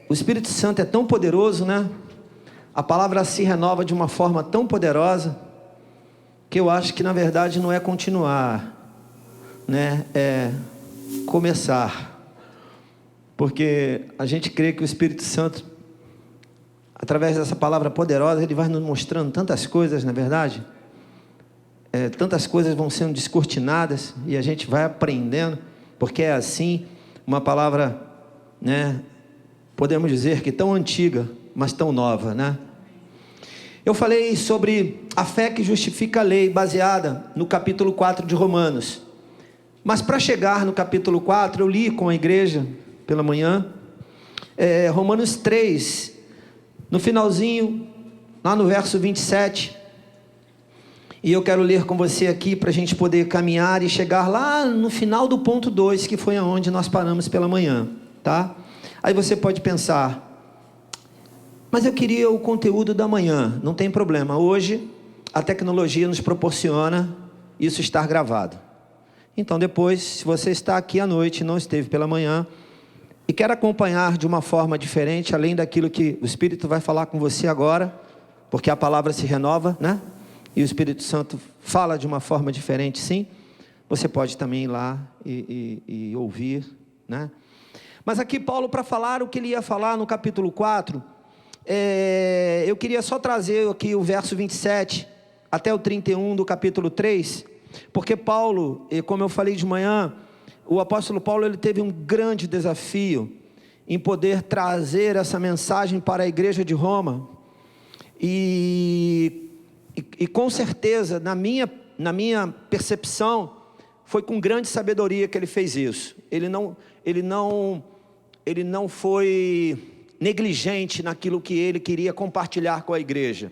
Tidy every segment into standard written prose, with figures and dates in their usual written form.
O Espírito Santo é tão poderoso, né? A palavra se renova de uma forma tão poderosa, que eu acho que na verdade não é continuar, né? É começar. Porque a gente crê que o Espírito Santo, através dessa palavra poderosa, ele vai nos mostrando tantas coisas, na verdade. Tantas coisas vão sendo descortinadas e a gente vai aprendendo, porque é assim, uma palavra, né? Podemos dizer que tão antiga, mas tão nova, né? Eu falei sobre a fé que justifica a lei, baseada no capítulo 4 de Romanos. Mas para chegar no capítulo 4, eu li com a igreja pela manhã, Romanos 3, no finalzinho, lá no verso 27. E eu quero ler com você aqui para a gente poder caminhar e chegar lá no final do ponto 2, que foi aonde nós paramos pela manhã, tá? Aí você pode pensar, mas eu queria o conteúdo da manhã. Não tem problema, hoje a tecnologia nos proporciona isso estar gravado. Então depois, se você está aqui à noite e não esteve pela manhã, e quer acompanhar de uma forma diferente, além daquilo que o Espírito vai falar com você agora, porque a palavra se renova, né? E o Espírito Santo fala de uma forma diferente, sim. Você pode também ir lá e ouvir, né? Mas aqui Paulo, para falar o que ele ia falar no capítulo 4, eu queria só trazer aqui o verso 27 até o 31 do capítulo 3, porque Paulo, como eu falei de manhã, o apóstolo Paulo, ele teve um grande desafio em poder trazer essa mensagem para a igreja de Roma, e com certeza, na minha percepção, foi com grande sabedoria que ele fez isso. Ele não foi negligente naquilo que ele queria compartilhar com a igreja.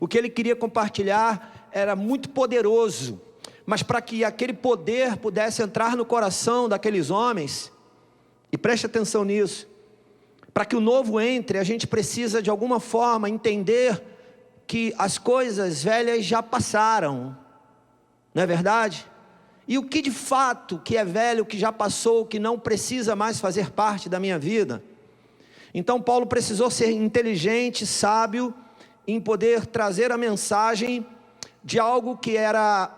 O que ele queria compartilhar era muito poderoso, mas para que aquele poder pudesse entrar no coração daqueles homens, e preste atenção nisso, para que o novo entre, a gente precisa de alguma forma entender que as coisas velhas já passaram, não é verdade? E o que de fato que é velho, que já passou, que não precisa mais fazer parte da minha vida. Então Paulo precisou ser inteligente, sábio, em poder trazer a mensagem de algo que era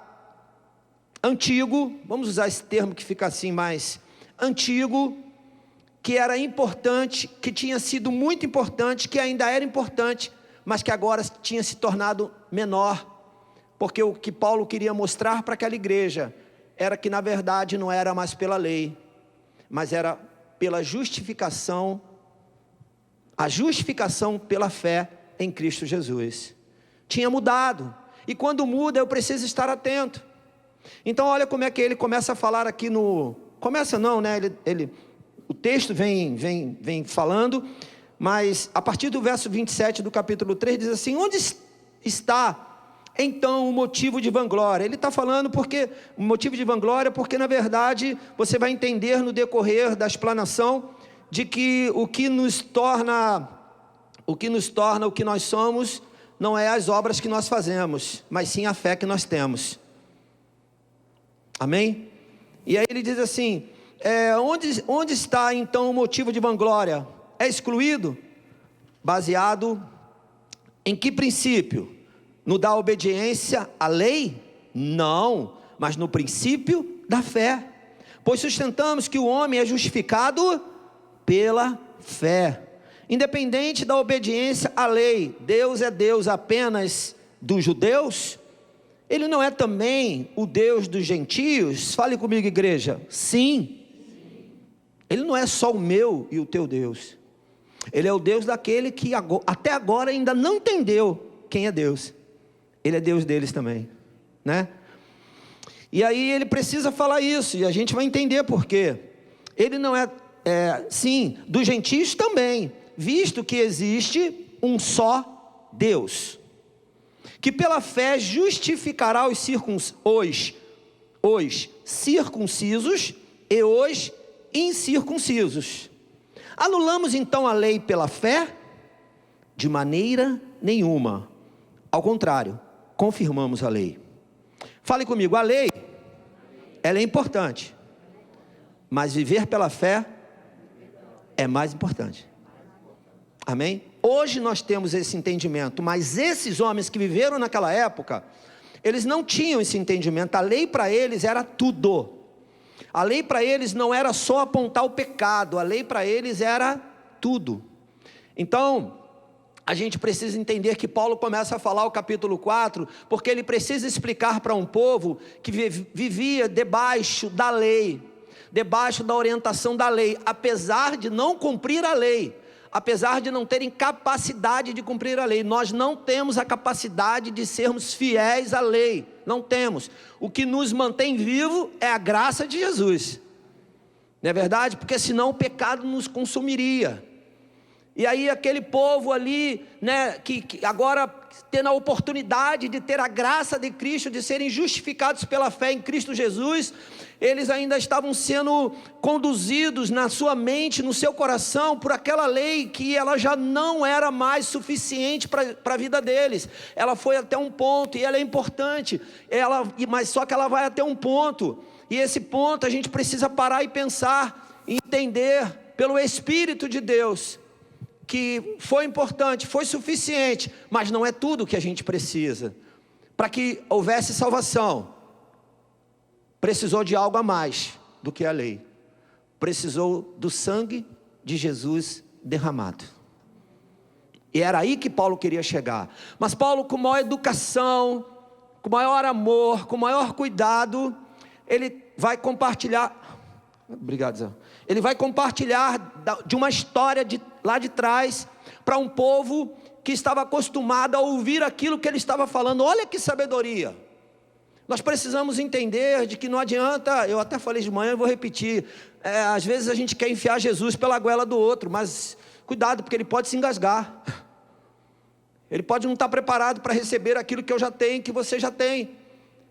antigo, vamos usar esse termo que fica assim mais antigo, que era importante, que tinha sido muito importante, que ainda era importante, mas que agora tinha se tornado menor, porque o que Paulo queria mostrar para aquela igreja era que na verdade não era mais pela lei, mas era pela justificação, a justificação pela fé em Cristo Jesus. Tinha mudado, e quando muda eu preciso estar atento. Então olha como é que ele começa a falar aqui no... Começa não, né? O texto vem falando, mas a partir do verso 27 do capítulo 3 diz assim: onde está então o motivo de vanglória? Ele está falando porque o motivo de vanglória, porque na verdade você vai entender no decorrer da explanação de que o que nos torna o que nós somos não é as obras que nós fazemos, mas sim a fé que nós temos. Amém? E aí ele diz assim, onde está então o motivo de vanglória? É excluído? Baseado em que princípio? No da obediência à lei? Não, mas no princípio da fé. Pois sustentamos que o homem é justificado pela fé, independente da obediência à lei. Deus é Deus apenas dos judeus? Ele não é também o Deus dos gentios? Fale comigo, igreja. Sim. Ele não é só o meu e o teu Deus. Ele é o Deus daquele que até agora ainda não entendeu quem é Deus. Ele é Deus deles também, né? E aí ele precisa falar isso, e a gente vai entender por quê. Ele não sim, dos gentios também, visto que existe um só Deus, que pela fé justificará os circuncisos e os incircuncisos. Anulamos então a lei pela fé? De maneira nenhuma. Ao contrário, confirmamos a lei. Fale comigo, a lei, ela é importante, mas viver pela fé é mais importante. Amém? Hoje nós temos esse entendimento, mas esses homens que viveram naquela época, eles não tinham esse entendimento. A lei para eles era tudo. A lei para eles não era só apontar o pecado, a lei para eles era tudo. Então, a gente precisa entender que Paulo começa a falar o capítulo 4, porque ele precisa explicar para um povo que vivia debaixo da lei, debaixo da orientação da lei, apesar de não cumprir a lei, apesar de não terem capacidade de cumprir a lei. Nós não temos a capacidade de sermos fiéis à lei, não temos. O que nos mantém vivo é a graça de Jesus, não é verdade? Porque senão o pecado nos consumiria. E aí aquele povo ali, né, que agora tendo a oportunidade de ter a graça de Cristo, de serem justificados pela fé em Cristo Jesus, eles ainda estavam sendo conduzidos na sua mente, no seu coração, por aquela lei que ela já não era mais suficiente para a vida deles. Ela foi até um ponto, e ela é importante, mas só que ela vai até um ponto, e esse ponto a gente precisa parar e pensar, e entender pelo Espírito de Deus, que foi importante, foi suficiente, mas não é tudo que a gente precisa. Para que houvesse salvação, precisou de algo a mais do que a lei. Precisou do sangue de Jesus derramado. E era aí que Paulo queria chegar. Mas Paulo, com maior educação, com maior amor, com maior cuidado, ele vai compartilhar... Obrigado, Zé. Ele vai compartilhar de uma história lá de trás, para um povo que estava acostumado a ouvir aquilo que ele estava falando. Olha que sabedoria. Nós precisamos entender de que não adianta, eu até falei de manhã, eu vou repetir, às vezes a gente quer enfiar Jesus pela goela do outro, mas cuidado, porque ele pode se engasgar. Ele pode não estar preparado para receber aquilo que eu já tenho, que você já tem.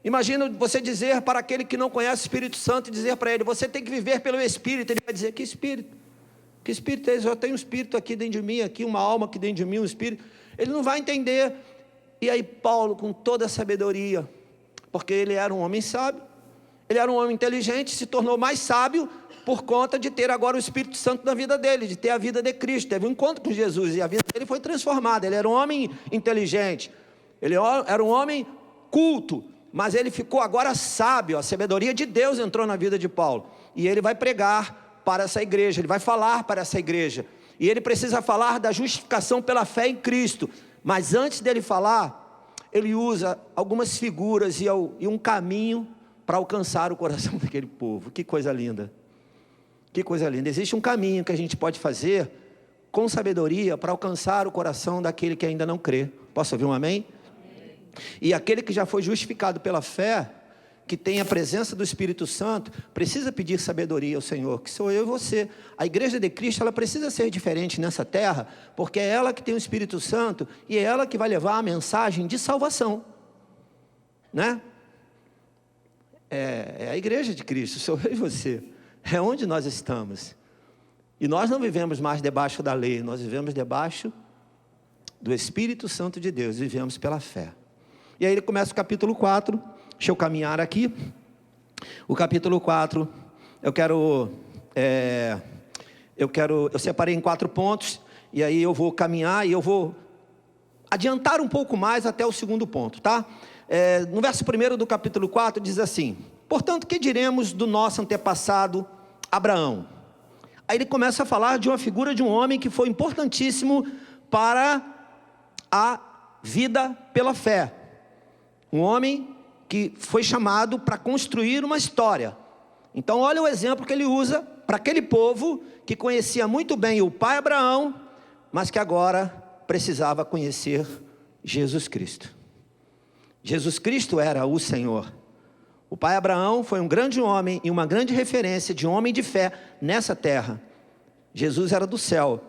Imagina você dizer para aquele que não conhece o Espírito Santo, e dizer para ele, você tem que viver pelo Espírito. Ele vai dizer, que Espírito? Que Espírito é esse? Eu tenho um Espírito aqui dentro de mim, aqui uma alma aqui dentro de mim, um Espírito. Ele não vai entender. E aí Paulo, com toda a sabedoria, porque ele era um homem sábio, ele era um homem inteligente, se tornou mais sábio, por conta de ter agora o Espírito Santo na vida dele, de ter a vida de Cristo. Teve um encontro com Jesus, e a vida dele foi transformada. Ele era um homem inteligente, ele era um homem culto, mas ele ficou agora sábio. A sabedoria de Deus entrou na vida de Paulo, e ele vai pregar para essa igreja, ele vai falar para essa igreja, e ele precisa falar da justificação pela fé em Cristo. Mas antes dele falar, ele usa algumas figuras e um caminho para alcançar o coração daquele povo. Que coisa linda, que coisa linda. Existe um caminho que a gente pode fazer com sabedoria para alcançar o coração daquele que ainda não crê. Posso ouvir um amém? E aquele que já foi justificado pela fé, que tem a presença do Espírito Santo, precisa pedir sabedoria ao Senhor, que sou eu e você. A igreja de Cristo, ela precisa ser diferente nessa terra, porque é ela que tem o Espírito Santo, e é ela que vai levar a mensagem de salvação, né? É a igreja de Cristo, sou eu e você, é onde nós estamos. E nós não vivemos mais debaixo da lei, nós vivemos debaixo do Espírito Santo de Deus, vivemos pela fé. E aí ele começa o capítulo 4, deixa eu caminhar aqui. O capítulo 4, eu separei em 4 pontos, e aí eu vou caminhar e eu vou adiantar um pouco mais até o segundo ponto, tá? No verso 1 do capítulo 4 diz assim: portanto, que diremos do nosso antepassado Abraão? Aí ele começa a falar de uma figura de um homem que foi importantíssimo para a vida pela fé. Um homem que foi chamado para construir uma história. Então olha o exemplo que ele usa para aquele povo que conhecia muito bem o pai Abraão, mas que agora precisava conhecer Jesus Cristo. Jesus Cristo era o Senhor. O pai Abraão foi um grande homem e uma grande referência de homem de fé nessa terra. Jesus era do céu,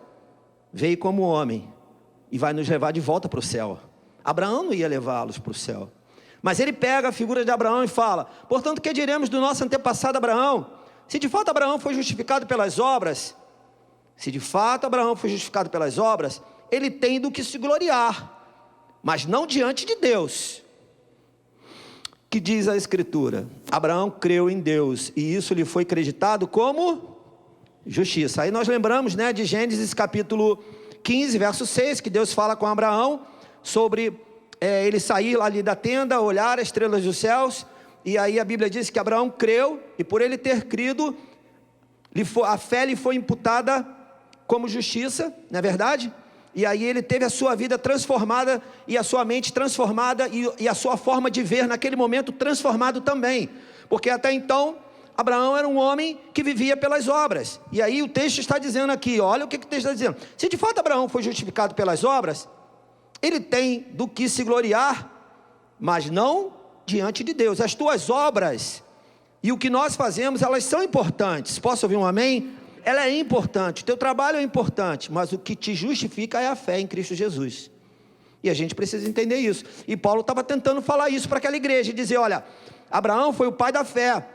veio como homem e vai nos levar de volta para o céu. Abraão não ia levá-los para o céu, mas ele pega a figura de Abraão e fala: portanto, que diremos do nosso antepassado Abraão? Se de fato Abraão foi justificado pelas obras, ele tem do que se gloriar, mas não diante de Deus. Que diz a Escritura? Abraão creu em Deus, e isso lhe foi acreditado como Justiça. Aí nós lembramos, né, de Gênesis capítulo 15, verso 6, que Deus fala com Abraão sobre ele sair ali da tenda, olhar as estrelas dos céus, e aí a Bíblia diz que Abraão creu, e por ele ter crido, a fé lhe foi imputada como justiça, não é verdade? E aí ele teve a sua vida transformada, e a sua mente transformada, e a sua forma de ver naquele momento transformado também, porque até então Abraão era um homem que vivia pelas obras. E aí o texto está dizendo aqui, olha o que o texto está dizendo: se de fato Abraão foi justificado pelas obras, ele tem do que se gloriar, mas não diante de Deus. As tuas obras e o que nós fazemos, elas são importantes. Posso ouvir um amém? Ela é importante, o teu trabalho é importante, mas o que te justifica é a fé em Cristo Jesus. E a gente precisa entender isso. E Paulo estava tentando falar isso para aquela igreja, e dizer, olha, Abraão foi o pai da fé,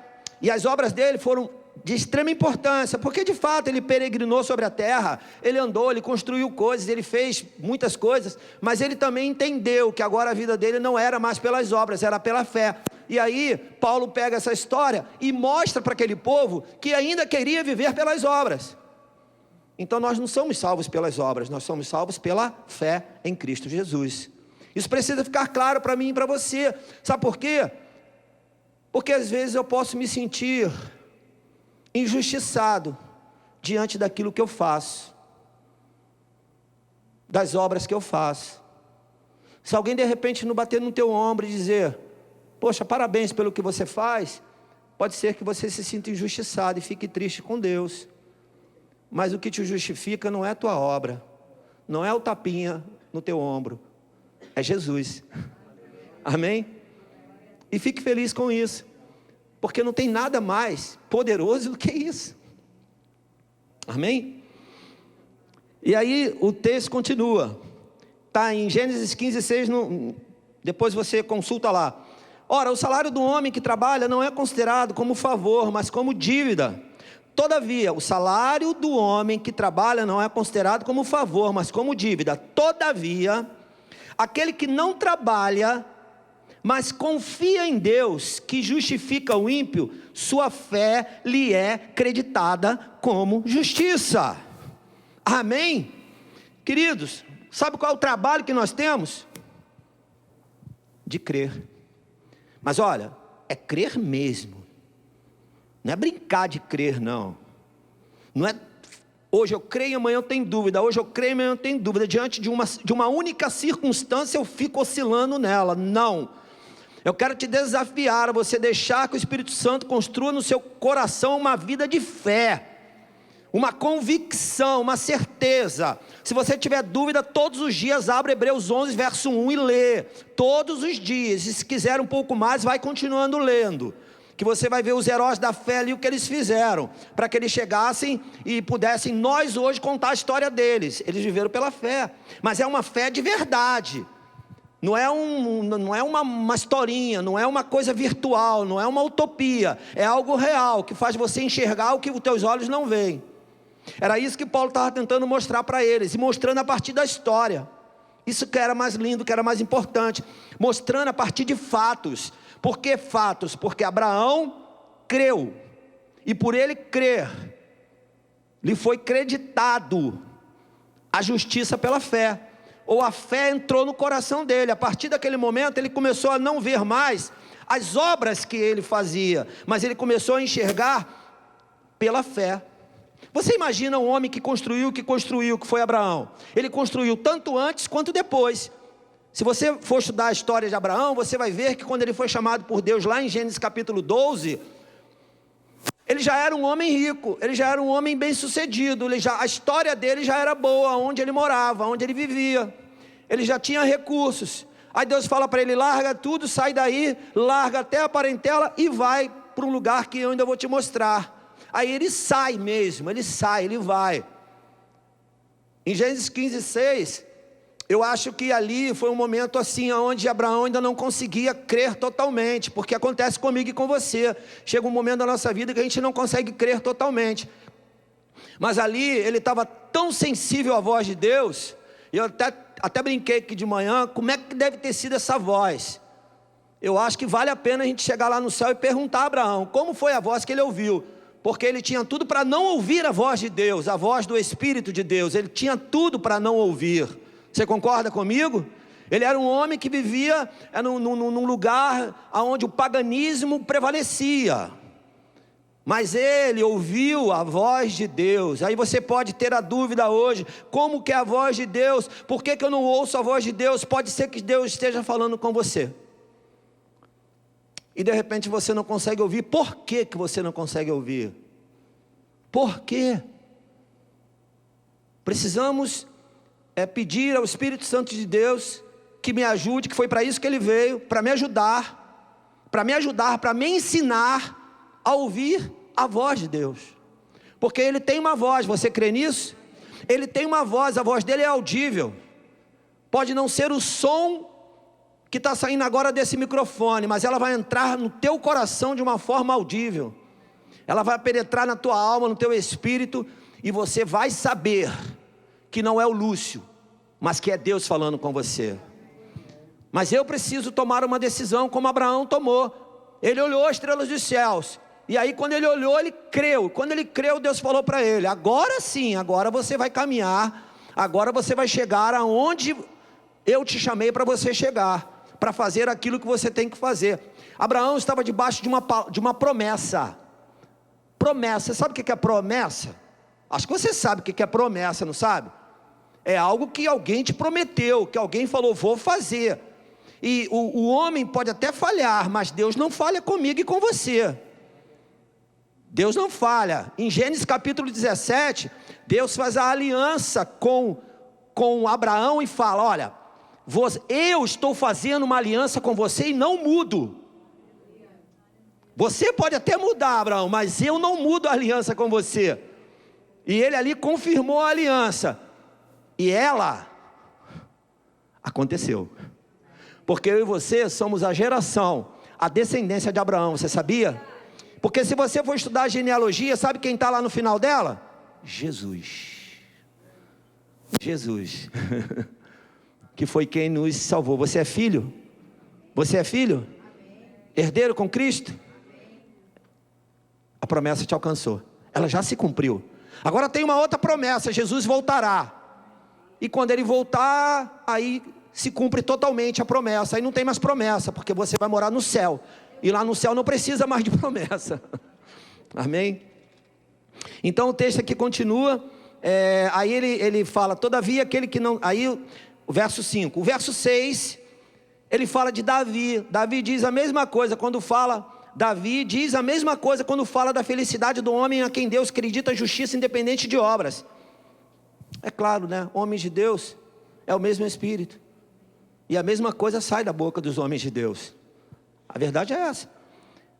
e as obras dele foram de extrema importância, porque de fato ele peregrinou sobre a terra, ele andou, ele construiu coisas, ele fez muitas coisas, mas ele também entendeu que agora a vida dele não era mais pelas obras, era pela fé. E aí Paulo pega essa história e mostra para aquele povo que ainda queria viver pelas obras. Então nós não somos salvos pelas obras, nós somos salvos pela fé em Cristo Jesus. Isso precisa ficar claro para mim e para você. Sabe por quê? Porque às vezes eu posso me sentir injustiçado diante daquilo que eu faço, das obras que eu faço. Se alguém de repente não bater no teu ombro e dizer, poxa, parabéns pelo que você faz, pode ser que você se sinta injustiçado e fique triste com Deus. Mas o que te justifica não é a tua obra, não é o tapinha no teu ombro, é Jesus. Amém? E fique feliz com isso, porque não tem nada mais poderoso do que isso. Amém? E aí o texto continua, está em Gênesis 15, 6, depois você consulta lá. Ora, o salário do homem que trabalha não é considerado como favor, mas como dívida. Todavia, o salário do homem que trabalha não é considerado como favor, mas como dívida. Todavia, aquele que não trabalha, mas confia em Deus, que justifica o ímpio, sua fé lhe é creditada como justiça. Amém? Queridos, sabe qual é o trabalho que nós temos? De crer. Mas olha, é crer mesmo. Não é brincar de crer, não. Não é, hoje eu creio, amanhã eu tenho dúvida. Hoje eu creio, amanhã eu tenho dúvida. Diante de uma única circunstância eu fico oscilando nela. Não. Eu quero te desafiar a você deixar que o Espírito Santo construa no seu coração uma vida de fé, uma convicção, uma certeza. Se você tiver dúvida, todos os dias abre Hebreus 11, verso 1 e lê. Todos os dias. E se quiser um pouco mais, vai continuando lendo. Que você vai ver os heróis da fé ali, o que eles fizeram, para que eles chegassem e pudessem nós hoje contar a história deles. Eles viveram pela fé, mas é uma fé de verdade. Não é uma historinha, não é uma coisa virtual, não é uma utopia. É algo real, que faz você enxergar o que os teus olhos não veem. Era isso que Paulo estava tentando mostrar para eles, e mostrando a partir da história. Isso que era mais lindo, que era mais importante. Mostrando a partir de fatos. Por que fatos? Porque Abraão creu, e por ele crer, lhe foi creditado a justiça pela fé. Ou a fé entrou no coração dele. A partir daquele momento ele começou a não ver mais as obras que ele fazia, mas ele começou a enxergar pela fé. Você imagina um homem que construiu, que foi Abraão. Ele construiu tanto antes quanto depois. Se você for estudar a história de Abraão, você vai ver que quando ele foi chamado por Deus lá em Gênesis capítulo 12, ele já era um homem rico, ele já era um homem bem sucedido, a história dele já era boa, onde ele morava, onde ele vivia, ele já tinha recursos. Aí Deus fala para ele, larga tudo, sai daí, larga até a parentela e vai para um lugar que eu ainda vou te mostrar. Aí ele sai mesmo, ele vai. Em Gênesis 15, 6, eu acho que ali foi um momento assim, onde Abraão ainda não conseguia crer totalmente, porque acontece comigo e com você, chega um momento da nossa vida que a gente não consegue crer totalmente, mas ali ele estava tão sensível à voz de Deus, e eu até brinquei aqui de manhã, como é que deve ter sido essa voz? Eu acho que vale a pena a gente chegar lá no céu e perguntar a Abraão, como foi a voz que ele ouviu? porque ele tinha tudo para não ouvir a voz de Deus, a voz do Espírito de Deus. Ele tinha tudo para não ouvir. Você concorda comigo? Ele era um homem que vivia num lugar onde o paganismo prevalecia, mas ele ouviu a voz de Deus. Aí você pode ter a dúvida hoje: como que é a voz de Deus? Por que eu não ouço a voz de Deus? Pode ser que Deus esteja falando com você, e de repente você não consegue ouvir. Por que você não consegue ouvir? Por quê? Precisamos pedir ao Espírito Santo de Deus que me ajude, que foi para isso que ele veio, para me ajudar, para me ensinar a ouvir a voz de Deus. Porque ele tem uma voz, você crê nisso? Ele tem uma voz, a voz dele é audível. Pode não ser o som que está saindo agora desse microfone, mas ela vai entrar no teu coração de uma forma audível. Ela vai penetrar na tua alma, no teu espírito, e você vai saber que não é o Lúcio, mas que é Deus falando com você. Mas eu preciso tomar uma decisão como Abraão tomou. Ele olhou as estrelas dos céus, e aí quando ele olhou, ele creu. Quando ele creu, Deus falou para ele: agora sim, agora você vai caminhar, agora você vai chegar aonde eu te chamei para você chegar, para fazer aquilo que você tem que fazer. Abraão estava debaixo de uma promessa. Promessa, sabe o que é promessa? Acho que você sabe o que é promessa, não sabe? É algo que alguém te prometeu, que alguém falou: vou fazer. E o homem pode até falhar, mas Deus não falha comigo e com você. Deus não falha. Em Gênesis capítulo 17, Deus faz a aliança com Abraão e fala: olha, eu estou fazendo uma aliança com você e não mudo. Você pode até mudar, Abraão, mas eu não mudo a aliança com você. E ele ali confirmou a aliança, e ela aconteceu, porque eu e você somos a geração, a descendência de Abraão. Você sabia? Porque se você for estudar a genealogia, sabe quem está lá no final dela? Jesus. Jesus. Que foi quem nos salvou. Você é filho? Você é filho? Herdeiro com Cristo? A promessa te alcançou, ela já se cumpriu. Agora tem uma outra promessa: Jesus voltará. E quando ele voltar, aí se cumpre totalmente a promessa. Aí não tem mais promessa, porque você vai morar no céu, e lá no céu não precisa mais de promessa. Amém? Então o texto aqui continua, aí ele fala: todavia aquele que não... Aí o verso 5, o verso 6, ele fala de Davi. Davi diz a mesma coisa quando fala... Davi diz a mesma coisa quando fala da felicidade do homem a quem Deus acredita justiça independente de obras. É claro, né? Homens de Deus é o mesmo Espírito, e a mesma coisa sai da boca dos homens de Deus. A verdade é essa.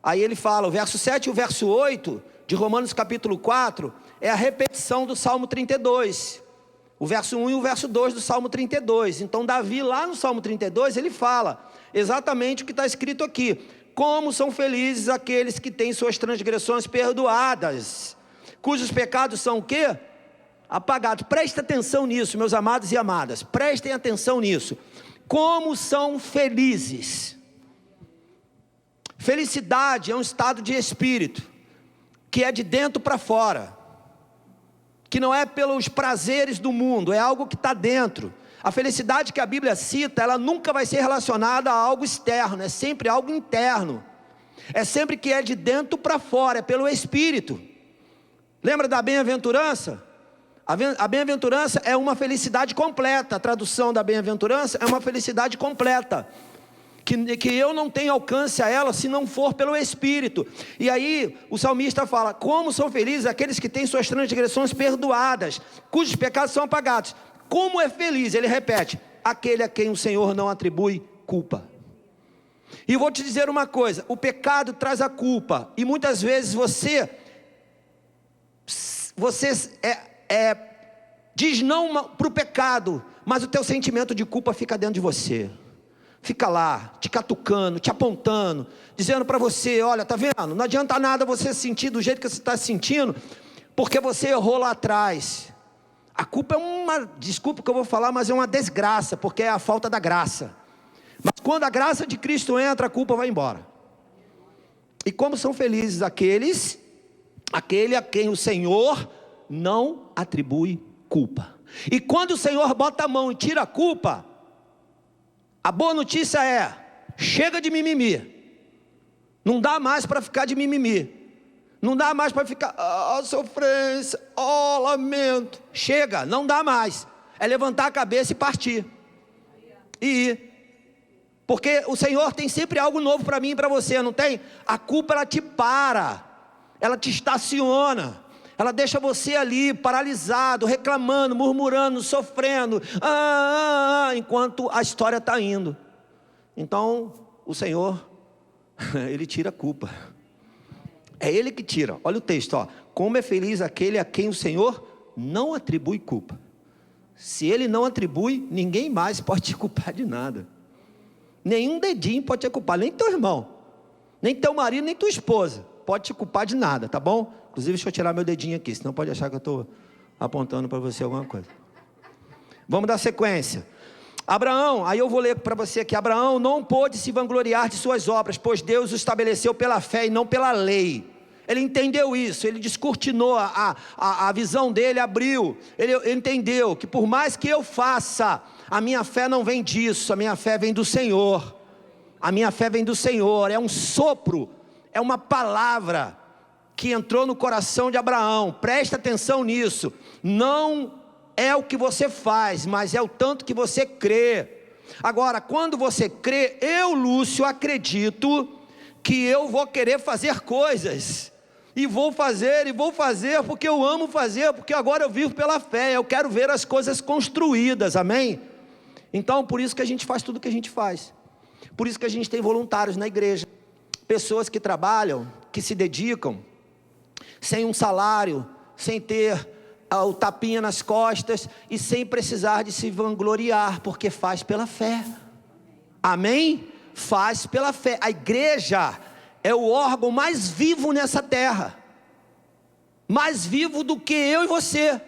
Aí ele fala, o verso 7 e o verso 8 de Romanos capítulo 4 é a repetição do Salmo 32. O verso 1 e o verso 2 do Salmo 32. Então Davi lá no Salmo 32 ele fala exatamente o que está escrito aqui: como são felizes aqueles que têm suas transgressões perdoadas, cujos pecados são o quê? Apagados. Presta atenção nisso, meus amados e amadas, prestem atenção nisso. Como são felizes. Felicidade é um estado de espírito, que é de dentro para fora, que não é pelos prazeres do mundo, é algo que está dentro. A felicidade que a Bíblia cita, ela nunca vai ser relacionada a algo externo, é sempre algo interno, é sempre que é de dentro para fora, é pelo Espírito. Lembra da bem-aventurança? A bem-aventurança é uma felicidade completa. A tradução da bem-aventurança é uma felicidade completa, que eu não tenho alcance a ela se não for pelo Espírito. E aí o salmista fala: como são felizes aqueles que têm suas transgressões perdoadas, cujos pecados são apagados. Como é feliz, ele repete, aquele a quem o Senhor não atribui culpa. E vou te dizer uma coisa: o pecado traz a culpa, e muitas vezes você diz não para o pecado, mas o teu sentimento de culpa fica dentro de você, fica lá, te catucando, te apontando, dizendo para você: olha, tá vendo, não adianta nada você se sentir do jeito que você está se sentindo, porque você errou lá atrás. A culpa é desculpa o que eu vou falar, mas é uma desgraça, porque é a falta da graça. Mas quando a graça de Cristo entra, a culpa vai embora. E como são felizes aqueles aquele a quem o Senhor não atribui culpa. E quando o Senhor bota a mão e tira a culpa, a boa notícia é: chega de mimimi. Não dá mais para ficar de mimimi. Não dá mais para ficar, sofrência, lamento. Chega, não dá mais. É levantar a cabeça e partir. E ir. Porque o Senhor tem sempre algo novo para mim e para você, não tem? A culpa, ela te para, ela te estaciona, ela deixa você ali paralisado, reclamando, murmurando, sofrendo, enquanto a história está indo. Então o Senhor, Ele tira a culpa. É Ele que tira. Olha o texto, como é feliz aquele a quem o Senhor não atribui culpa. Se Ele não atribui, ninguém mais pode te culpar de nada. Nenhum dedinho pode te culpar, nem teu irmão, nem teu marido, nem tua esposa pode te culpar de nada, tá bom? Inclusive, deixa eu tirar meu dedinho aqui, senão pode achar que eu estou apontando para você alguma coisa. Vamos dar sequência. Abraão, aí eu vou ler para você aqui. Abraão não pôde se vangloriar de suas obras, pois Deus o estabeleceu pela fé e não pela lei. Ele entendeu isso, ele descortinou a visão dele, abriu. Ele entendeu que por mais que eu faça, a minha fé não vem disso, a minha fé vem do Senhor. A minha fé vem do Senhor, é um sopro, é uma palavra que entrou no coração de Abraão. Presta atenção nisso. Não é o que você faz, mas é o tanto que você crê. Agora, quando você crê, eu, Lúcio, acredito que eu vou querer fazer coisas. E vou fazer, porque eu amo fazer, porque agora eu vivo pela fé, eu quero ver as coisas construídas, amém? Então, por isso que a gente faz tudo o que a gente faz. Por isso que a gente tem voluntários na igreja. Pessoas que trabalham, que se dedicam, sem um salário, sem ter o tapinha nas costas, e sem precisar de se vangloriar, porque faz pela fé, amém? Faz pela fé. A igreja é o órgão mais vivo nessa terra, mais vivo do que eu e você,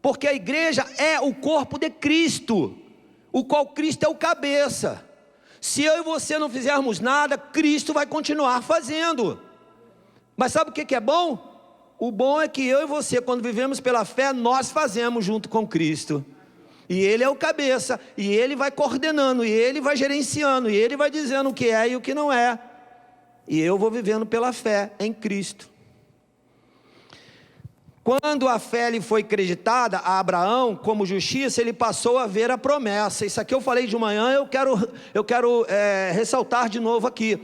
porque a igreja é o corpo de Cristo, o qual Cristo é o cabeça. Se eu e você não fizermos nada, Cristo vai continuar fazendo. Mas sabe o que é bom? O bom é que eu e você, quando vivemos pela fé, nós fazemos junto com Cristo. E Ele é o cabeça, e Ele vai coordenando, e Ele vai gerenciando, e Ele vai dizendo o que é e o que não é. E eu vou vivendo pela fé em Cristo. Quando a fé lhe foi creditada a Abraão como justiça, ele passou a ver a promessa. Isso aqui eu falei de manhã, eu quero ressaltar de novo aqui.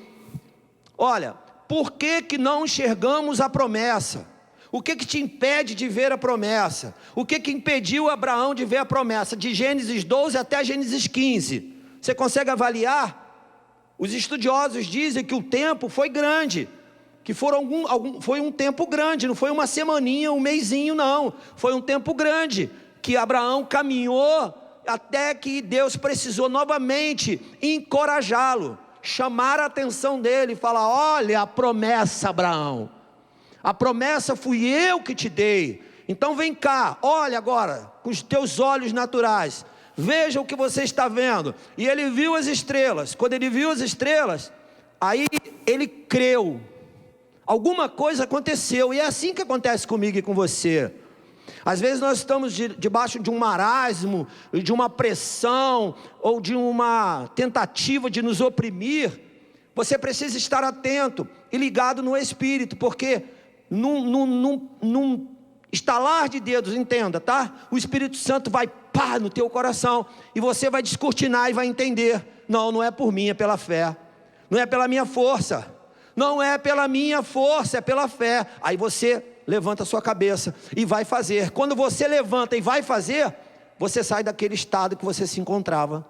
Olha, por que não enxergamos a promessa? O que te impede de ver a promessa? O que impediu Abraão de ver a promessa? De Gênesis 12 até Gênesis 15. Você consegue avaliar? Os estudiosos dizem que o tempo foi grande, que foi um tempo grande, não foi uma semaninha, um mesinho, não. Foi um tempo grande, que Abraão caminhou até que Deus precisou novamente encorajá-lo, chamar a atenção dele e falar: olha a promessa, Abraão, a promessa fui eu que te dei, então vem cá, olha agora, com os teus olhos naturais, veja o que você está vendo. E ele viu as estrelas. Quando ele viu as estrelas, aí ele creu. Alguma coisa aconteceu, e é assim que acontece comigo e com você. Às vezes nós estamos debaixo de um marasmo, de uma pressão, ou de uma tentativa de nos oprimir. Você precisa estar atento e ligado no Espírito, porque num estalar de dedos, entenda, tá? O Espírito Santo vai no teu coração, e você vai descortinar e vai entender: não é por mim, é pela fé. Não é pela minha força, não é pela minha força, é pela fé. Aí você levanta a sua cabeça e vai fazer. Quando você levanta e vai fazer, você sai daquele estado que você se encontrava,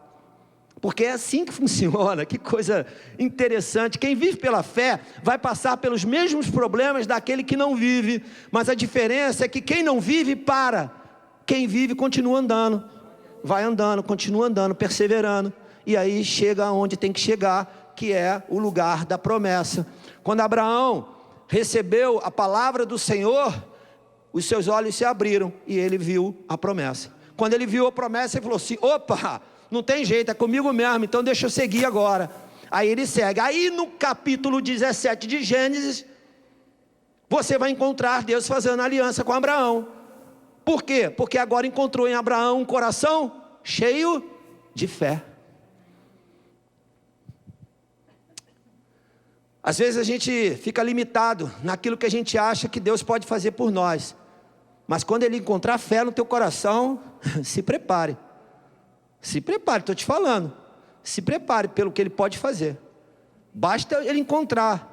porque é assim que funciona. Que coisa interessante. Quem vive pela fé vai passar pelos mesmos problemas daquele que não vive, mas a diferença é que quem não vive para, quem vive continua andando, vai andando, continua andando, perseverando, e aí chega onde tem que chegar, que é o lugar da promessa. Quando Abraão recebeu a palavra do Senhor, os seus olhos se abriram e ele viu a promessa. Quando ele viu a promessa, ele falou assim: opa, não tem jeito, é comigo mesmo, então deixa eu seguir agora. Aí ele segue. Aí no capítulo 17 de Gênesis, você vai encontrar Deus fazendo aliança com Abraão. Por quê? Porque agora encontrou em Abraão um coração cheio de fé. Às vezes a gente fica limitado naquilo que a gente acha que Deus pode fazer por nós. Mas quando Ele encontrar fé no teu coração, se prepare. Se prepare, estou te falando. Se prepare pelo que Ele pode fazer. Basta Ele encontrar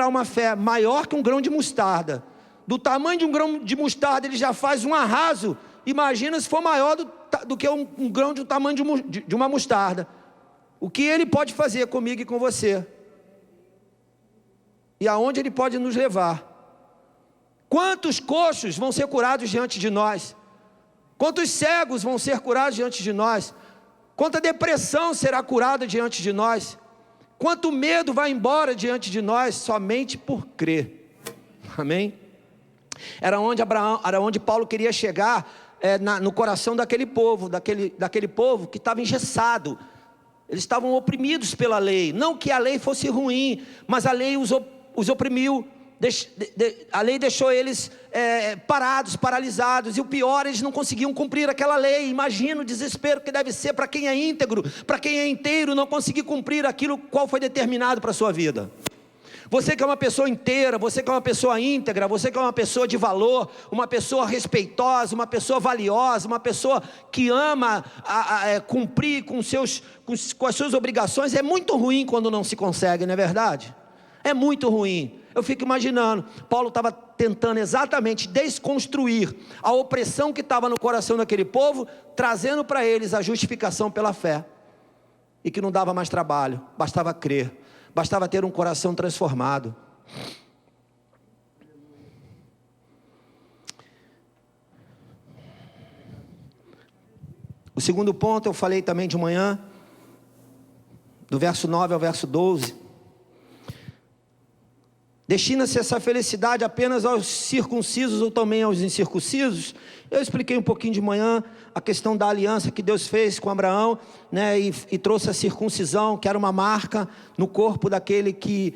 uma fé maior que um grão de mostarda. Do tamanho de um grão de mostarda, Ele já faz um arraso. Imagina se for maior do que um grão do tamanho de uma mostarda. O que Ele pode fazer comigo e com você? E aonde Ele pode nos levar? Quantos coxos vão ser curados diante de nós? Quantos cegos vão ser curados diante de nós? Quanta depressão será curada diante de nós? Quanto medo vai embora diante de nós? Somente por crer. Amém? Era onde Paulo queria chegar, no coração daquele povo que estava engessado. Eles estavam oprimidos pela lei. Não que a lei fosse ruim, mas a lei os oprimiu. A lei deixou eles parados, paralisados. E o pior, eles não conseguiam cumprir aquela lei. Imagina o desespero que deve ser para quem é íntegro, para quem é inteiro, não conseguir cumprir aquilo qual foi determinado para a sua vida. Você que é uma pessoa inteira, você que é uma pessoa íntegra, você que é uma pessoa de valor, uma pessoa respeitosa, uma pessoa valiosa, uma pessoa que ama cumprir com as suas obrigações. É muito ruim quando não se consegue, não é verdade? É muito ruim. Eu fico imaginando, Paulo estava tentando exatamente desconstruir a opressão que estava no coração daquele povo, trazendo para eles a justificação pela fé, e que não dava mais trabalho, bastava crer, bastava ter um coração transformado. O segundo ponto eu falei também de manhã, do verso 9 ao verso 12. Destina-se essa felicidade apenas aos circuncisos ou também aos incircuncisos? Eu expliquei um pouquinho de manhã a questão da aliança que Deus fez com Abraão, né, e trouxe a circuncisão, que era uma marca no corpo daquele que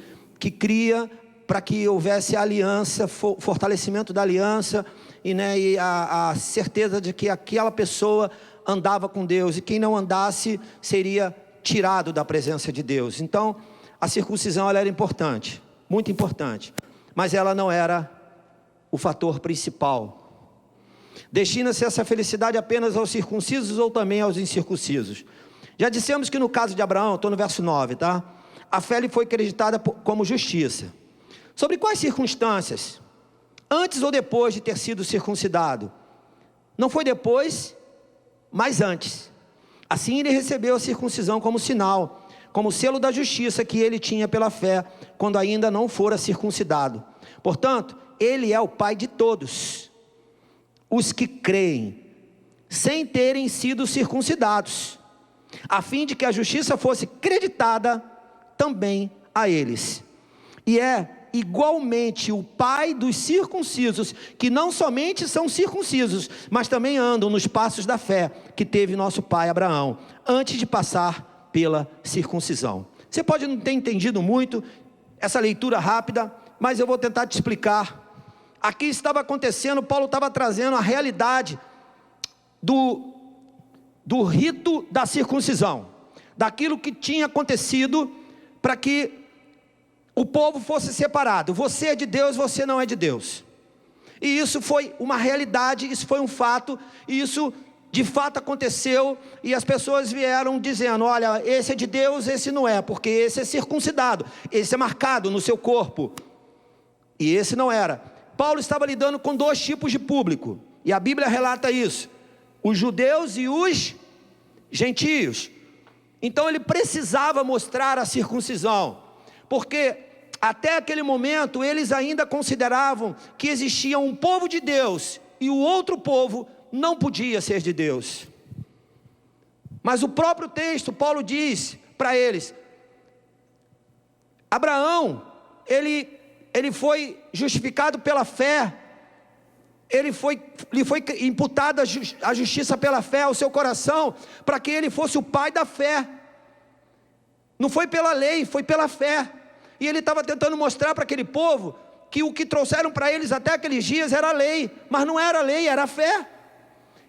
cria, para que houvesse a aliança, fortalecimento da aliança, e a certeza de que aquela pessoa andava com Deus, e quem não andasse seria tirado da presença de Deus. Então a circuncisão ela era importante, muito importante, mas ela não era o fator principal. Destina-se essa felicidade apenas aos circuncisos ou também aos incircuncisos? Já dissemos que no caso de Abraão, estou no verso 9, tá? A fé lhe foi acreditada como justiça. Sobre quais circunstâncias? Antes ou depois de ter sido circuncidado? Não foi depois, mas antes. Assim ele recebeu a circuncisão como sinal, como selo da justiça que ele tinha pela fé, quando ainda não fora circuncidado. Portanto, ele é o pai de todos os que creem, sem terem sido circuncidados, a fim de que a justiça fosse creditada também a eles. E é igualmente o pai dos circuncisos, que não somente são circuncisos, mas também andam nos passos da fé que teve nosso pai Abraão, antes de passar pela circuncisão. Você pode não ter entendido muito essa leitura rápida, mas eu vou tentar te explicar. Aqui estava acontecendo, Paulo estava trazendo a realidade do rito da circuncisão, daquilo que tinha acontecido para que o povo fosse separado. Você é de Deus, você não é de Deus. E isso foi uma realidade, isso foi um fato, e isso de fato aconteceu, e as pessoas vieram dizendo: olha, esse é de Deus, esse não é, porque esse é circuncidado, esse é marcado no seu corpo, e esse não era. Paulo estava lidando com dois tipos de público, e a Bíblia relata isso: os judeus e os gentios. Então ele precisava mostrar a circuncisão, porque até aquele momento eles ainda consideravam que existia um povo de Deus e o outro povo não podia ser de Deus. Mas o próprio texto, Paulo diz para eles: Abraão, ele foi justificado pela fé, lhe foi imputada a justiça pela fé ao seu coração, para que ele fosse o pai da fé. Não foi pela lei, foi pela fé. E ele estava tentando mostrar para aquele povo que o que trouxeram para eles até aqueles dias era a lei, mas não era a lei, era a fé.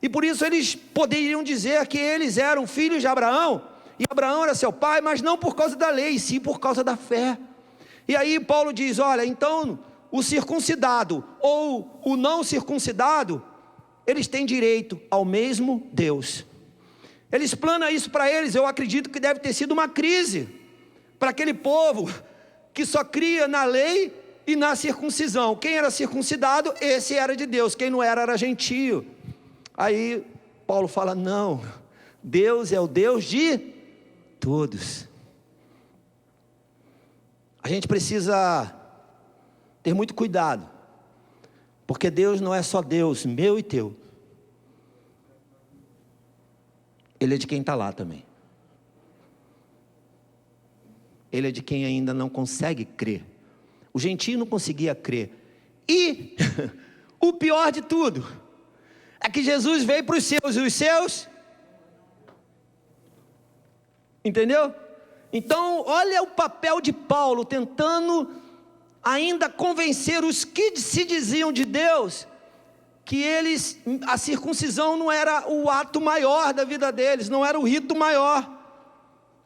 E por isso eles poderiam dizer que eles eram filhos de Abraão, e Abraão era seu pai, mas não por causa da lei, sim por causa da fé. E aí Paulo diz, olha, então o circuncidado ou o não circuncidado, eles têm direito ao mesmo Deus. Ele explana isso para eles. Eu acredito que deve ter sido uma crise para aquele povo que só cria na lei e na circuncisão. Quem era circuncidado, esse era de Deus, quem não era, era gentio. Aí Paulo fala, não, Deus é o Deus de todos. A gente precisa ter muito cuidado, porque Deus não é só Deus meu e teu, Ele é de quem está lá também. Ele é de quem ainda não consegue crer. O gentio não conseguia crer. E o pior de tudo é que Jesus veio para os seus, e os seus, entendeu? Então olha o papel de Paulo, tentando ainda convencer os que se diziam de Deus, que eles, a circuncisão não era o ato maior da vida deles, não era o rito maior.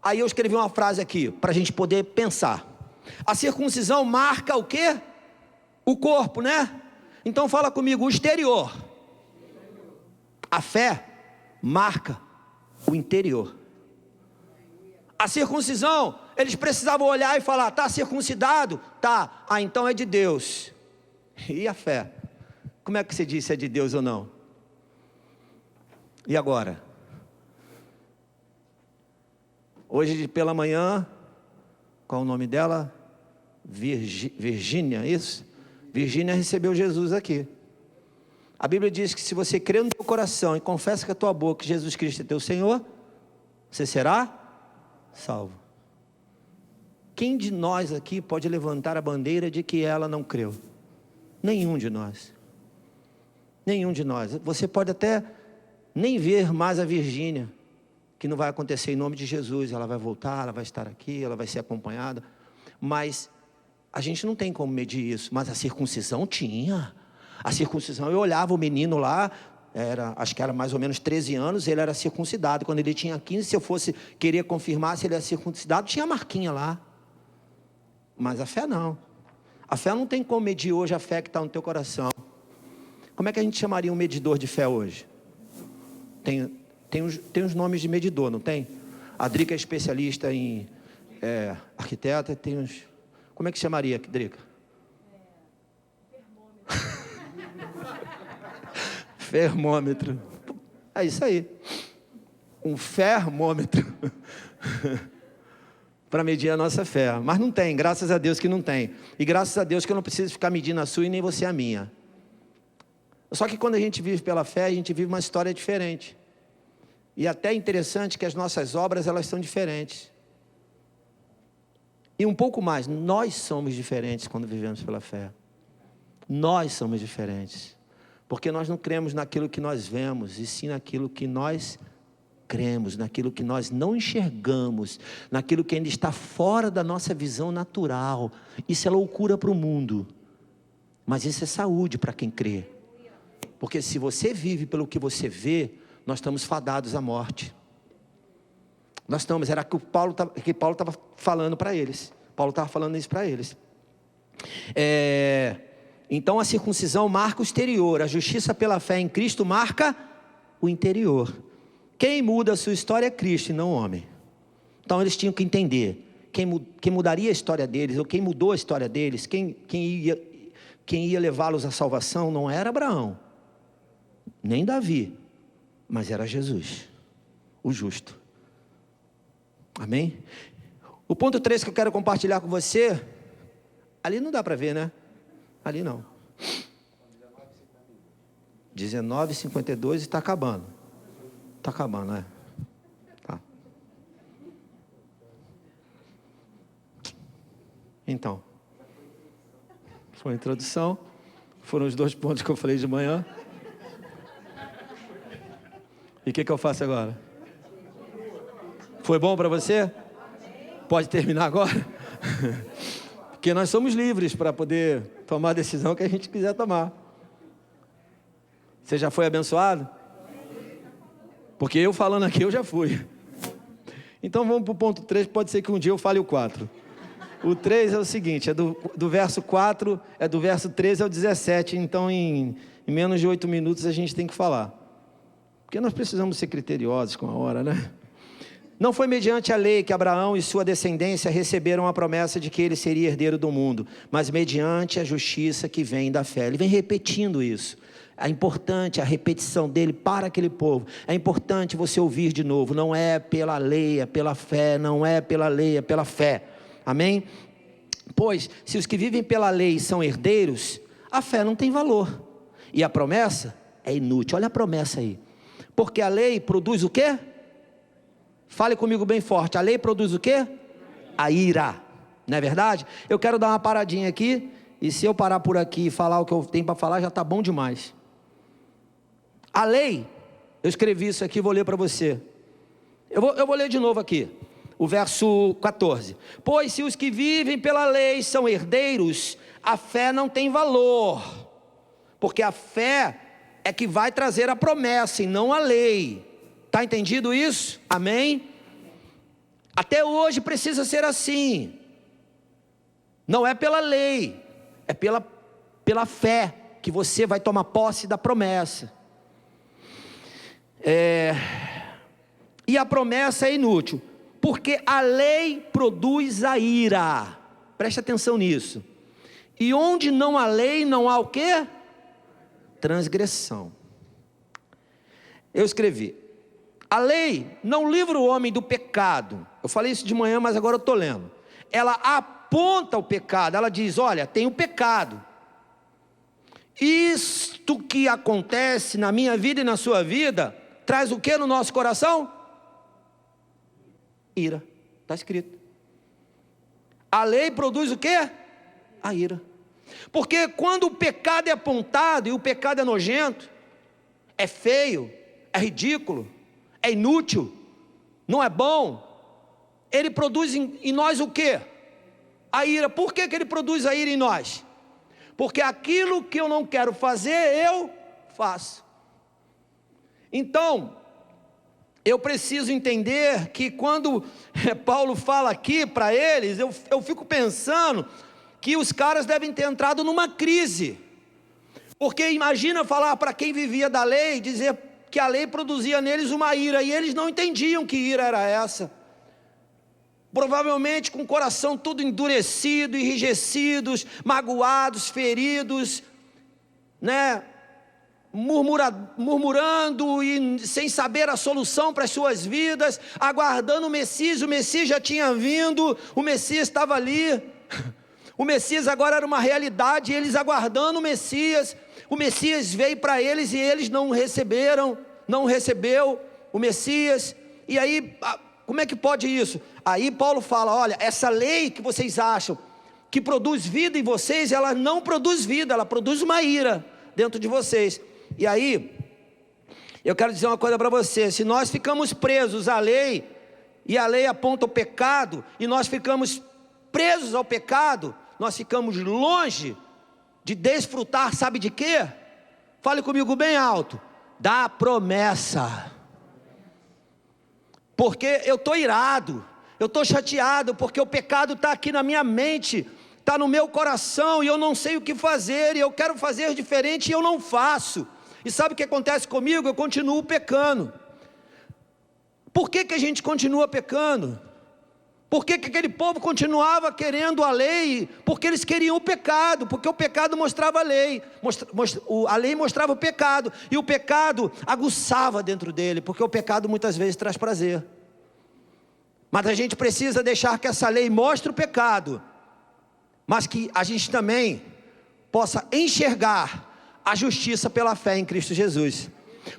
Aí eu escrevi uma frase aqui, para a gente poder pensar. A circuncisão marca o quê? O corpo, né? Então fala comigo, o exterior. A fé marca o interior. A circuncisão, eles precisavam olhar e falar, está circuncidado? Tá, então é de Deus. E a fé? Como é que você diz se é de Deus ou não? E agora? Hoje pela manhã, qual o nome dela? Virgínia, isso? Virgínia recebeu Jesus aqui. A Bíblia diz que se você crê no teu coração e confessa com a tua boca que Jesus Cristo é teu Senhor, você será salvo. Quem de nós aqui pode levantar a bandeira de que ela não creu? Nenhum de nós. Nenhum de nós. Você pode até nem ver mais a Virgínia, que não vai acontecer em nome de Jesus. Ela vai voltar, ela vai estar aqui, ela vai ser acompanhada. Mas a gente não tem como medir isso. Mas a circuncisão tinha. A circuncisão, eu olhava o menino lá, acho que era mais ou menos 13 anos, ele era circuncidado. Quando ele tinha 15, se eu fosse querer confirmar se ele era circuncidado, tinha a marquinha lá. Mas a fé não. A fé não tem como medir hoje a fé que está no teu coração. Como é que a gente chamaria um medidor de fé hoje? Tem os nomes de medidor, não tem? A Drica é especialista em arquiteta, tem uns... Como é que chamaria, Drica? Fermômetro. É isso aí. Um fermômetro. Para medir a nossa fé. Mas não tem, graças a Deus que não tem. E graças a Deus que eu não preciso ficar medindo a sua e nem você a minha. Só que quando a gente vive pela fé, a gente vive uma história diferente. E até é interessante que as nossas obras, elas são diferentes. E um pouco mais, nós somos diferentes quando vivemos pela fé. Nós somos diferentes. Porque nós não cremos naquilo que nós vemos, e sim naquilo que nós cremos, naquilo que nós não enxergamos, naquilo que ainda está fora da nossa visão natural. Isso é loucura para o mundo, mas isso é saúde para quem crê. Porque se você vive pelo que você vê, nós estamos fadados à morte. Nós estamos, era o que Paulo estava falando para eles. Paulo estava falando isso para eles. Então a circuncisão marca o exterior, a justiça pela fé em Cristo marca o interior. Quem muda a sua história é Cristo e não o homem. Então eles tinham que entender, quem mudaria a história deles, ou quem mudou a história deles, quem ia levá-los à salvação não era Abraão, nem Davi, mas era Jesus, o justo. Amém? O ponto 3 que eu quero compartilhar com você, ali não dá para ver, né? Ali não. 19:52 e está acabando. Está acabando, né? Tá. Então, foi a introdução. Foram os 2 pontos que eu falei de manhã. E o que eu faço agora? Foi bom para você? Pode terminar agora? Porque nós somos livres para poder tomar a decisão que a gente quiser tomar. Você já foi abençoado? Porque eu falando aqui, eu já fui. Então vamos para o ponto 3, pode ser que um dia eu fale o 4. O 3 é o seguinte, é do verso 4, é do verso 13 ao 17, então em menos de 8 minutos a gente tem que falar. Porque nós precisamos ser criteriosos com a hora, né? Não foi mediante a lei que Abraão e sua descendência receberam a promessa de que ele seria herdeiro do mundo, mas mediante a justiça que vem da fé. Ele vem repetindo isso. É importante a repetição dele para aquele povo. É importante você ouvir de novo. Não é pela lei, é pela fé. Não é pela lei, é pela fé. Amém? Pois, se os que vivem pela lei são herdeiros, a fé não tem valor. E a promessa é inútil. Olha a promessa aí. Porque a lei produz o quê? Fale comigo bem forte. A lei produz o quê? A ira. Não é verdade? Eu quero dar uma paradinha aqui. E se eu parar por aqui e falar o que eu tenho para falar, já está bom demais. A lei, eu escrevi isso aqui, vou ler para você. Eu vou ler de novo aqui. O verso 14. Pois se os que vivem pela lei são herdeiros, a fé não tem valor. Porque a fé é que vai trazer a promessa e não a lei. Está entendido isso? Amém? Até hoje precisa ser assim. Não é pela lei, é pela fé que você vai tomar posse da promessa. E a promessa é inútil, porque a lei produz a ira. Preste atenção nisso. E onde não há lei, não há o quê? Transgressão. Eu escrevi: a lei não livra o homem do pecado. Eu falei isso de manhã, mas agora eu estou lendo. Ela aponta o pecado. Ela diz: olha, tem o pecado. Isto que acontece na minha vida e na sua vida traz o que no nosso coração? Ira. Está escrito. A lei produz o quê? A ira. Porque quando o pecado é apontado, e o pecado é nojento, é feio, é ridículo, é inútil, não é bom, ele produz em nós o quê? A ira. Por que ele produz a ira em nós? Porque aquilo que eu não quero fazer, eu faço. Então, eu preciso entender que quando Paulo fala aqui para eles, eu fico pensando que os caras devem ter entrado numa crise. Porque imagina falar para quem vivia da lei, dizer que a lei produzia neles uma ira, e eles não entendiam que ira era essa. Provavelmente com o coração todo endurecido, enrijecidos, magoados, feridos, né? Murmurando e sem saber a solução para as suas vidas, aguardando o Messias já tinha vindo, o Messias estava ali, o Messias agora era uma realidade, eles aguardando o Messias veio para eles e eles não recebeu o Messias, e aí, como é que pode isso? Aí Paulo fala: olha, essa lei que vocês acham que produz vida em vocês, ela não produz vida, ela produz uma ira dentro de vocês. E aí, eu quero dizer uma coisa para você: se nós ficamos presos à lei, e a lei aponta o pecado, e nós ficamos presos ao pecado, nós ficamos longe de desfrutar, sabe de quê? Fale comigo bem alto: da promessa. Porque eu estou irado, eu estou chateado, porque o pecado está aqui na minha mente, está no meu coração, e eu não sei o que fazer, e eu quero fazer diferente, e eu não faço. E sabe o que acontece comigo? Eu continuo pecando. Por que a gente continua pecando? Por que aquele povo continuava querendo a lei? Porque eles queriam o pecado, porque o pecado mostrava a lei, a lei mostrava o pecado, e o pecado aguçava dentro dele, porque o pecado muitas vezes traz prazer. Mas a gente precisa deixar que essa lei mostre o pecado, mas que a gente também possa enxergar a justiça pela fé em Cristo Jesus,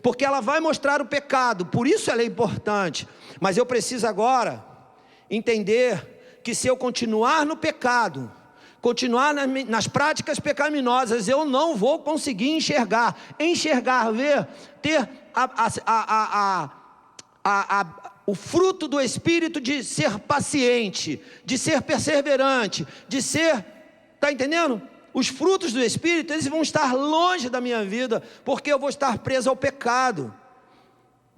porque ela vai mostrar o pecado, por isso ela é importante. Mas eu preciso agora entender que se eu continuar no pecado, continuar nas práticas pecaminosas, eu não vou conseguir enxergar, ver, ter o fruto do Espírito de ser paciente, de ser perseverante, de ser, está entendendo? Os frutos do Espírito, eles vão estar longe da minha vida, porque eu vou estar preso ao pecado.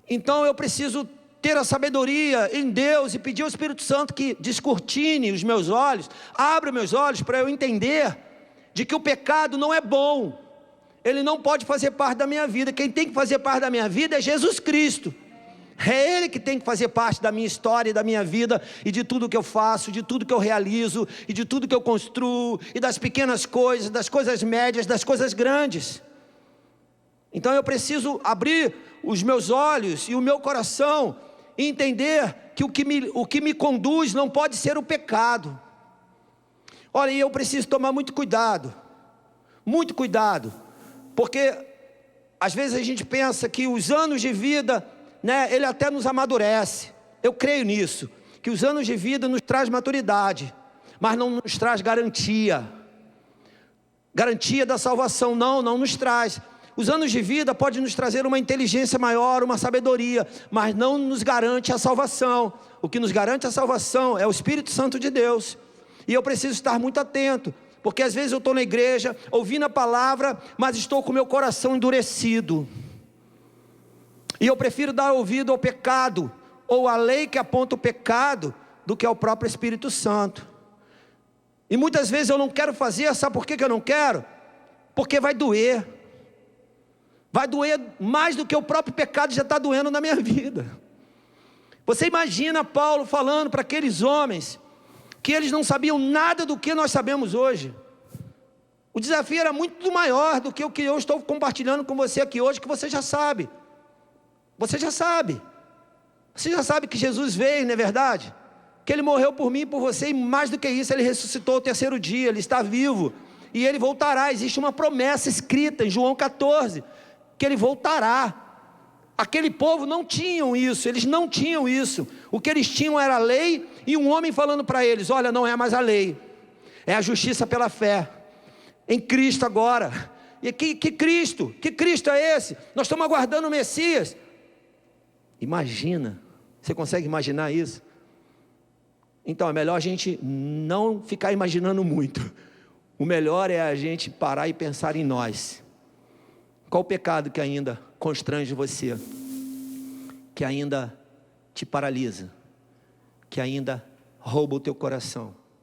Então eu preciso ter a sabedoria em Deus e pedir ao Espírito Santo que descortine os meus olhos, abra meus olhos para eu entender de que o pecado não é bom, ele não pode fazer parte da minha vida. Quem tem que fazer parte da minha vida é Jesus Cristo. É Ele que tem que fazer parte da minha história e da minha vida, e de tudo que eu faço, de tudo que eu realizo, e de tudo que eu construo, e das pequenas coisas, das coisas médias, das coisas grandes. Então eu preciso abrir os meus olhos e o meu coração, e entender que o que me conduz não pode ser o pecado. Olha, e eu preciso tomar muito cuidado, porque às vezes a gente pensa que os anos de vida, né, ele até nos amadurece. Eu creio nisso, que os anos de vida nos traz maturidade, mas não nos traz garantia da salvação. Não nos traz. Os anos de vida podem nos trazer uma inteligência maior, uma sabedoria, mas não nos garante a salvação. O que nos garante a salvação é o Espírito Santo de Deus. E eu preciso estar muito atento, porque às vezes eu estou na igreja, ouvindo a palavra, mas estou com o meu coração endurecido. E eu prefiro dar ouvido ao pecado, ou à lei que aponta o pecado, do que ao próprio Espírito Santo. E muitas vezes eu não quero fazer, sabe por que eu não quero? Porque vai doer. Vai doer mais do que o próprio pecado já está doendo na minha vida. Você imagina Paulo falando para aqueles homens, que eles não sabiam nada do que nós sabemos hoje. O desafio era muito maior do que o que eu estou compartilhando com você aqui hoje, que você já sabe. Você já sabe que Jesus veio, não é verdade? Que Ele morreu por mim e por você, e mais do que isso, Ele ressuscitou ao terceiro dia, Ele está vivo, e Ele voltará. Existe uma promessa escrita em João 14, que Ele voltará. Aquele povo não tinham isso, eles não tinham isso. O que eles tinham era a lei, e um homem falando para eles: olha, não é mais a lei, é a justiça pela fé, em Cristo agora. E que Cristo é esse? Nós estamos aguardando o Messias. Imagina, você consegue imaginar isso? Então é melhor a gente não ficar imaginando muito. O melhor é a gente parar e pensar em nós. Qual o pecado que ainda constrange você, que ainda te paralisa, que ainda rouba o teu coração?